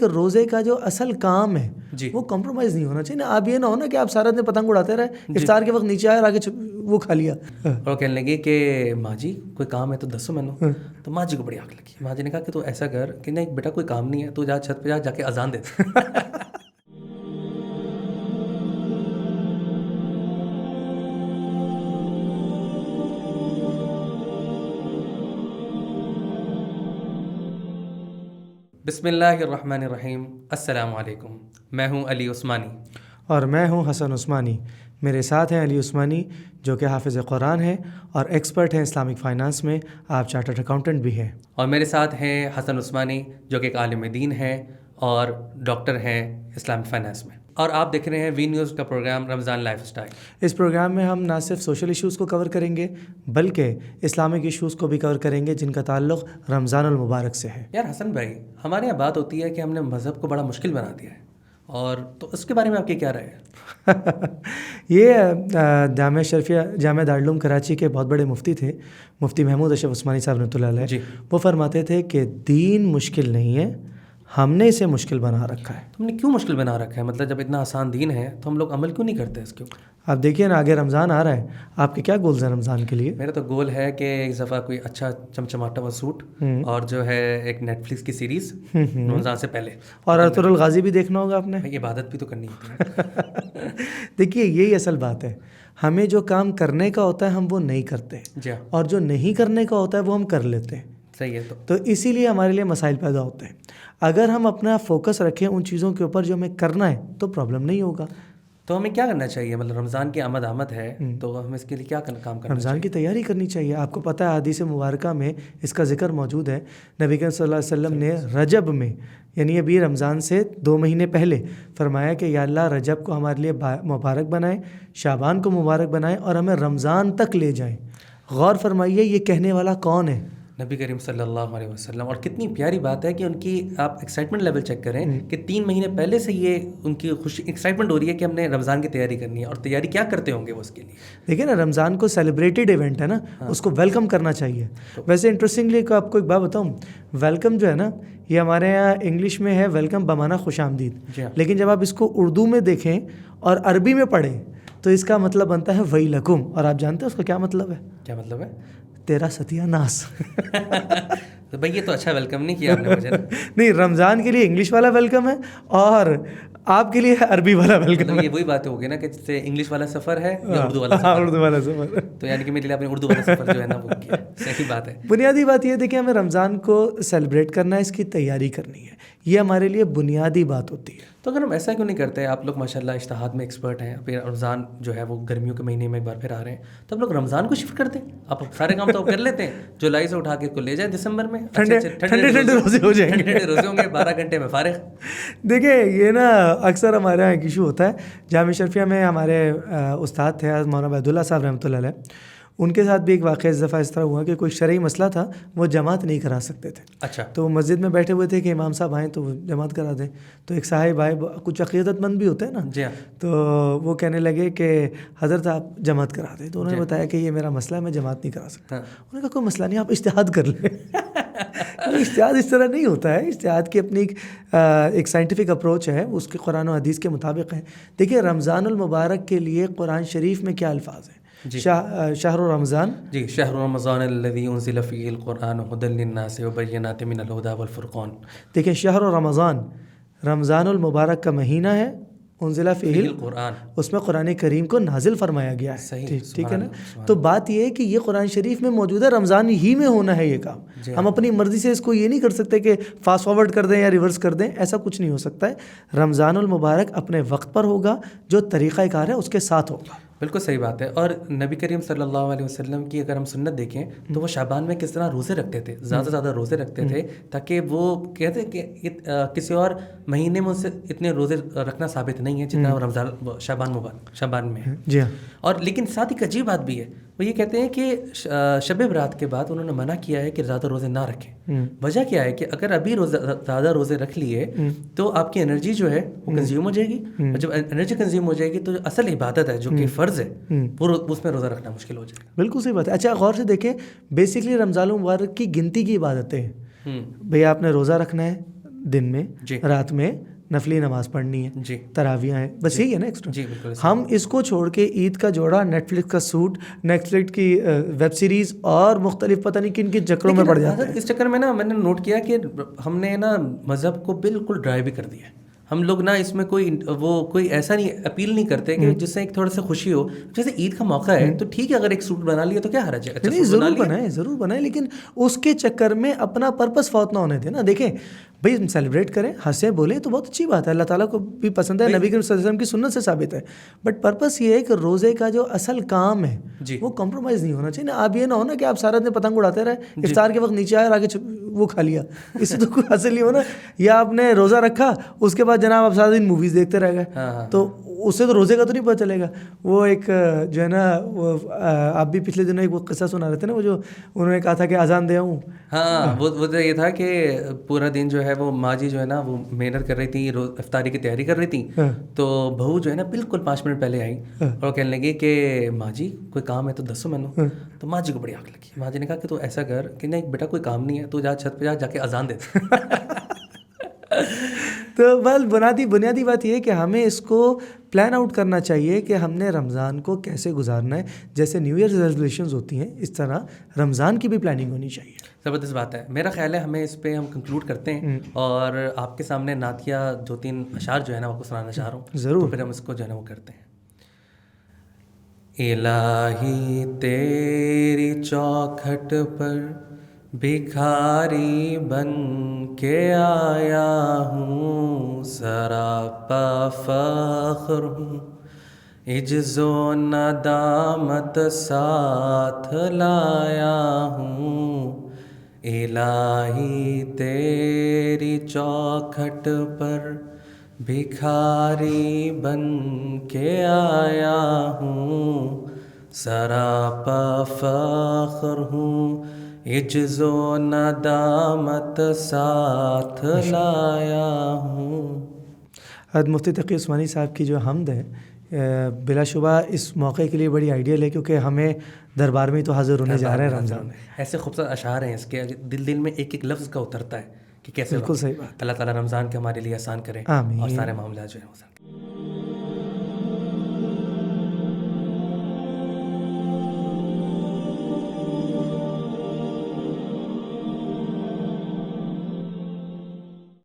कि रोज़े का जो असल काम है जी। वो कॉम्प्रोमाइज़ नहीं होना चाहिए ना। आप ये ना हो ना कि आप सारा दिन पतंग उड़ाते रहे, इफ्तार के वक्त नीचे आए और आगे वो खा लिया। और कहने लगे कि माँ जी कोई काम है तो दसो मैंने। तो माँ जी को बड़ी आग लगी। माँ जी ने कहा कि तू ऐसा कर कि नहीं बेटा कोई काम नहीं है, तू जा छत पे जाके अजान दे। बिस्मिल्लाहिर्रहमानिर्रहीम। अस्सलाम वालेकुम। मैं हूँ अली उस्मानी और मैं हूँ हसन उस्मानी। मेरे साथ हैं अली उस्मानी जो कि हाफिज़ कुरान है और एक्सपर्ट हैं इस्लामिक फ़ाइनेंस में। आप चार्टर्ड अकाउंटेंट भी हैं। और मेरे साथ हैं हसन उस्मानी जो कि एक आलिम दीन है और डॉक्टर हैं इस्लामिक फाइनेंस में। और आप देख रहे हैं वी न्यूज़ का प्रोग्राम रमज़ान लाइफस्टाइल। इस प्रोग्राम में हम ना सिर्फ सोशल इश्यूज़ को कवर करेंगे बल्कि इस्लामिक इश्यूज़ को भी कवर करेंगे जिनका ताल्लुक़ रमज़ानुल मुबारक से है। यार हसन भाई, हमारे यहाँ बात होती है कि हमने मज़हब को बड़ा मुश्किल बना दिया है, और तो उसके बारे में आपकी क्या राय है? ये जामिया शरीफिया जामिया दारुल उलूम कराची के बहुत बड़े मुफ्ती थे, मुफ्ती महमूद अशरफ उस्मानी साहब रहमतुल्लाह अलैह जी। वो फरमाते थे कि दीन मुश्किल नहीं है, हमने इसे मुश्किल बना रखा है। तो हमने क्यों मुश्किल बना रखा है? मतलब जब इतना आसान दीन है तो हम लोग अमल क्यों नहीं करते इसके ऊपर? आप देखिए ना, आगे रमज़ान आ रहा है, आपके क्या गोल्स हैं रमज़ान के लिए? मेरा तो गोल है कि एक दफ़ा कोई अच्छा चमचमाटा हुआ सूट और जो है एक नेटफ्लिक्स की सीरीज़ रमज़ान से पहले। और अर्तुगरुल गाज़ी भी देखना होगा आपने। भाई इबादत भी तो करनी होती है। देखिए यही असल बात है, हमें जो काम करने का होता है हम वो नहीं करते, जी हाँ, और जो नहीं करने का होता है वो हम कर लेते हैं। सही है। तो इसीलिए हमारे लिए मसाइल पैदा होते हैं। अगर हम अपना फोकस रखें उन चीज़ों के ऊपर जो हमें करना है तो प्रॉब्लम नहीं होगा। तो हमें क्या करना चाहिए? मतलब रमज़ान की आमद है तो हमें इसके लिए क्या काम करना रमज़ान की तैयारी करनी चाहिए। आपको पता है हदीस मुबारका में इसका जिक्र मौजूद है। नबी करीम सल्लल्लाहु अलैहि वसल्लम ने रजब में, यानी अभी रमज़ान से 2 महीने पहले फरमाया कि या अल्लाह रजब को हमारे लिए मुबारक बनाए, शाबान को मुबारक बनाए और हमें रमज़ान तक ले जाएं। गौर फरमाइए ये कहने वाला कौन है? नबी करीम सल्लल्लाहु अलैहि वसल्लम। और कितनी प्यारी बात है कि उनकी आप एक्साइटमेंट लेवल चेक करें कि 3 महीने पहले से ये उनकी खुशी एक्साइटमेंट हो रही है कि हमने रमज़ान की तैयारी करनी है। और तैयारी क्या करते होंगे वो उसके लिए? देखिए ना, रमज़ान को सेलिब्रेटेड इवेंट है ना, उसको वेलकम करना चाहिए। वैसे इंटरेस्टिंगली आपको एक बात बताऊँ, वेलकम जो है ना ये हमारे यहाँ इंग्लिश में है वेलकम बमाना खुशामदीद, लेकिन जब आप इसको उर्दू में देखें और अरबी में पढ़ें तो इसका मतलब बनता है वही लकुम। और आप जानते हैं उसका क्या मतलब है? क्या मतलब है? तेरा सत्यानाश। तो भाई ये तो अच्छा वेलकम नहीं किया आपने मुझे ना। नहीं, रमज़ान के लिए इंग्लिश वाला वेलकम है और आपके लिए अरबी वाला वेलकम मतलब है। ये वही बात होगी ना कि जैसे इंग्लिश वाला सफ़र है या उर्दू वाला सफ़र? उर्दू वाला सफ़र। तो यानी कि मेरे लिए आपने उर्दू वाला सफ़र जो है ना वो किया। सही बात है। बुनियादी बात ये देखिए, हमें रमज़ान को सेलिब्रेट करना है, इसकी तैयारी करनी है, ये हमारे लिए बुनियादी बात होती है। तो अगर हम ऐसा क्यों नहीं करते? आप लोग माशाल्लाह इज्तिहाद में एक्सपर्ट हैं, फिर रमज़ान जो है वो गर्मियों के महीने में एक बार फिर आ रहे हैं, तो हम लोग रमज़ान को शिफ्ट करते हैं। आप सारे काम तो कर लेते हैं, जुलाई से उठा के इसको ले जाए दिसंबर में, ठंडे रोजे हो जाएंगे, ठंडे रोजे होंगे, 12 घंटे में फारिग। देखिए ये ना अक्सर हमारे यहाँ एक इशू होता है। जामिया शरीफिया में हमारे उस्ताद थे मौलाना अब्दुल्ला साहब रहमतुल्लाह अलैह, उनके साथ भी एक वाक़या इस दफ़ा इस तरह हुआ कि कोई शरई मसला था, वो जमात नहीं करा सकते थे। अच्छा। तो वो मस्जिद में बैठे हुए थे कि इमाम साहब आएँ तो जमात करा दें। तो एक साहिब आए, कुछ अक़ीदतमंद भी होते हैं ना, जी हाँ। तो वो कहने लगे कि हज़रत आप जमात करा दें। तो उन्होंने बताया कि ये मेरा मसला है, मैं जमात नहीं करा सकता। उन्होंने कहा कोई मसला नहीं, आप इज्तिहाद कर लें। इज्तिहाद इस तरह नहीं होता है। इज्तिहाद की अपनी एक साइंटिफिक अप्रोच है, उसके कुरान और हदीस के मुताबिक है। देखिए रमज़ानुल मुबारक के लिए कुरान शरीफ में क्या अल्फाज हैं? शहर रमज़ान, जी, शहर रमज़ान अल्लज़ी उनज़िल फ़ीहिल क़ुरआन हुदल लिन्नासि व बय्यिनातिन मिनल हुदा वल फ़ुरक़ान। देखिए शहर रमज़ान, रमज़ानुल मुबारक का महीना है, उनज़िला फ़ीहिल क़ुरआन, उसमें कुरान करीम को नाजिल फरमाया गया है। सही, ठीक है ना। तो बात ये है कि ये कुरान शरीफ में मौजूद है, रमज़ान ही में होना है ये काम। हम अपनी मर्ज़ी से इसको ये नहीं कर सकते कि फास्ट फॉरवर्ड कर दें या रिवर्स कर दें, ऐसा कुछ नहीं हो सकता है। रमज़ानुल मुबारक अपने वक्त पर होगा, जो तरीक़ाकार है उसके साथ होगा। बिल्कुल सही बात है। और नबी करीम सल्लल्लाहु अलैहि वसल्लम की अगर हम सुन्नत देखें तो वो शाबान में किस तरह रोज़े रखते थे, ज़्यादा से ज़्यादा रोज़े रखते थे, ताकि वो कहते हैं कि किसी और महीने में उनसे इतने रोज़े रखना साबित नहीं है जितना रमज़ान शाबान में है। जी हाँ। और लेकिन साथ ही एक अजीब बात भी है, वो ये कहते हैं कि शब बरात के बाद उन्होंने मना किया है कि ज़्यादा रोज़े ना रखें। वजह क्या है कि अगर अभी ज़्यादा रोज़े रख लिए तो आपकी एनर्जी जो है वो कंज्यूम हो जाएगी, और जब एनर्जी कंज्यूम हो जाएगी तो असल इबादत है जो कि फ़र्ज़ है वो उसमें रोज़ा रखना मुश्किल हो जाएगा। बिल्कुल सही बात है। अच्छा गौर से देखें, बेसिकली रमज़ान मुबारक की गिनती की इबादतें हैं। भैया आपने रोज़ा रखना है, दिन में, जी। रात में नफली नमाज पढ़नी है, जी तरावियाँ हैं, बस यही है ना एक्स्ट्रा। जी बिल्कुल हम इसको छोड़ के ईद का जोड़ा, नेटफ्लिक्स का सूट, नेटफ्लिक्स की वेब सीरीज और मुख्तलिफ पता नहीं किन किन चक्करों में पड़ जाते हैं। इस चक्कर में ना मैंने नोट किया कि हमने ना मज़हब को बिल्कुल ड्राई भी कर दिया है। हम लोग ना इसमें कोई ऐसा नहीं अपील नहीं करते कि जिससे एक थोड़ा सा खुशी हो। जैसे ईद का मौका है तो ठीक है, अगर एक सूट बना लिया तो क्या हर्ज है, अच्छा नहीं, सूट बना ज़रूर बनाए, लेकिन उसके चक्कर में अपना पर्पस फौत ना होने देना। देखें भाई, सेलिब्रेट करें, हंसे बोले तो बहुत अच्छी बात है, अल्लाह ताला को भी पसंद है, नबी करीम सल्लल्लाहु अलैहि वसल्लम की सुन्नत से साबित है। बट पर्पस ये है कि रोज़े का जो असल काम है जी। वो कॉम्प्रोमाइज़ नहीं होना चाहिए ना। आप ये ना हो ना कि आप सारा दिन पतंग उड़ाते रहे, इफ्तार के वक्त नीचे आए और आगे वो खा लिया, इससे तो कोई हासिल नहीं हो ना। या आपने रोज़ा रखा, उसके बाद जनाब आप सारा दिन मूवीज़ देखते रह गए, तो उससे तो रोज़े का तो नहीं पता चलेगा। वो एक जो है ना, वो आप भी पिछले दिनों एक वो किस्सा सुना रहे थे ना, वो जो उन्होंने कहा था कि अजान दे आऊँ। हाँ, वो तो ये था कि पूरा दिन जो है वो माँ जी जो है ना वो मेहनत कर रही थी, रोज इफ्तारी की तैयारी कर रही थी। तो बहू जो है ना बिल्कुल 5 मिनट पहले आई और कहने लगी कि माँ जी कोई काम है तो दसो मैनू। तो माँ जी को बड़ी आग लगी। माँ जी ने कहा कि तू ऐसा कर कि नहीं बेटा, कोई काम नहीं है, तू जा छत पे जाके अजान दे तो बस बुनियादी बात यह है कि हमें इसको प्लान आउट करना चाहिए कि हमने रमज़ान को कैसे गुजारना है। जैसे न्यू ईयर रेजोल्यूशंस होती हैं, इस तरह रमज़ान की भी प्लानिंग होनी चाहिए। ज़बरदस्त बात है। मेरा ख्याल है हमें इस पे हम कंक्लूड करते हैं और आपके सामने नातिया 2-3 अशार जो है ना आपको सुनाना चाह रहा हूँ। ज़रूर। तो फिर हम इसको जो है ना वो करते हैं। इलाही तेरी चौखट पर भिखारी बन के आया हूँ, सरापा फ़ख्र हूँ, इज्ज़ो नदामत साथ लाया हूँ। इलाही तेरी चौखट पर भिखारी बन के आया हूँ, सरापा फ़ख्र हूँ, इज्ज़ो नदामत साथ लाया हूँ। हज़रत मुफ्ती तक़ी उस्मानी साहब की जो हमद है बिलाशुबा इस मौके के लिए बड़ी आइडियल है, क्योंकि हमें दरबार में तो हाज़िर होने जा रहे हैं रमज़ान में। ऐसे खूबसूरत अशार हैं इसके, दिल में एक एक लफ्ज़ का उतरता है कि कैसे बिल्कुल सही बात। अल्लाह ताला रमज़ान के हमारे लिए आसान करें आमीन। और सारे मामला जो है हो सके।